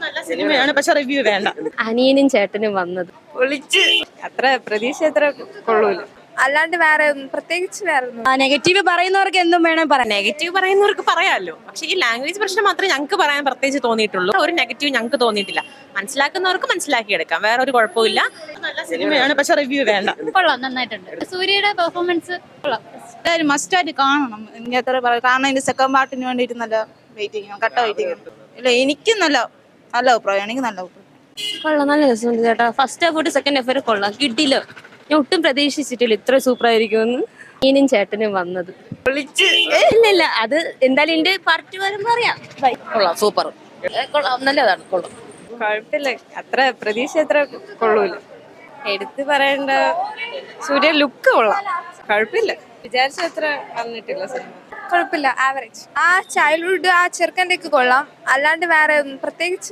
നല്ല സിനിമയാണ്, പക്ഷെ റിവ്യൂ വേണ്ട. അനിയനും ചേട്ടനും വന്നത് ഒളിച്ച് അത്ര പ്രതീക്ഷ അത്ര കൊള്ളൂല. അല്ലാണ്ട് വേറെ പ്രത്യേകിച്ച് വേറെ നെഗറ്റീവ് പറയുന്നവർക്ക് എന്തും വേണം പറയാം. നെഗറ്റീവ് പറയുന്നവർക്ക് പറയാമല്ലോ, പക്ഷെ ഈ ലാംഗ്വേജ് പ്രശ്നം മാത്രമേ ഞങ്ങൾക്ക് പറയാൻ പ്രത്യേകിച്ച് തോന്നിയിട്ടുള്ളൂ. ഒരു നെഗറ്റീവ് ഞങ്ങൾക്ക് തോന്നിയിട്ടില്ല. മനസ്സിലാക്കുന്നവർക്ക് മനസ്സിലാക്കിയെടുക്കാം, വേറെ ഒരു കുഴപ്പമില്ല. നല്ല സിനിമയാണ്, പക്ഷെ റിവ്യൂ വേണ്ട. കൊള്ളാം, നന്നായിട്ടുണ്ട്. സൂര്യയുടെ പെർഫോമൻസ് കൊള്ളാം. മസ്റ്റായിട്ട് കാണണം. എനിക്ക് അത്ര പറയാം. കാരണം ഇതിന്റെ സെക്കൻഡ് പാർട്ടിന് വേണ്ടിയിട്ട് നല്ല വെയിറ്റിംഗ്, കട്ട വെയിറ്റിംഗ്. ഇല്ല, എനിക്ക് നല്ല അഭിപ്രായം. എനിക്ക് നല്ല അഭിപ്രായം. കൊള്ളാം, നല്ല രസമുണ്ട് ചേട്ടാ. ഫസ്റ്റ് ഹാഫ് തൊട്ട് സെക്കൻഡ് ഹാഫ് വരെ കൊള്ളാം. കിട്ടില്ല, ഞാൻ ഒട്ടും പ്രതീക്ഷിച്ചിട്ടില്ല ഇത്ര സൂപ്പർ ആയിരിക്കുമെന്ന്. അനിയനും ചേട്ടനും വന്നത് ഒളിച്ച് ഇല്ല, അത് എന്തായാലും എന്റെ പാർട്ടി വരുമ്പോ അറിയാം. കൊള്ളാം, സൂപ്പർ കൊള്ളാം, നല്ലതാണ്, കൊള്ളാം. കുഴപ്പമില്ല, അത്ര പ്രതീക്ഷ അത്ര കൊള്ളൂല. എടുത്ത് പറയേണ്ട സൂര്യ ലുക്ക് കൊള്ളാം, കുഴപ്പമില്ല. വിചാരിച്ച അത്ര വന്നിട്ടില്ല സിനിമ. കുഴപ്പമില്ല, ആവറേജ്. ആ ചൈൽഡ്ഹുഡ് ആ ചെറുക്കൻ്റെ ഒക്കെ കൊള്ളാം. അല്ലാണ്ട് വേറെ പ്രത്യേകിച്ച്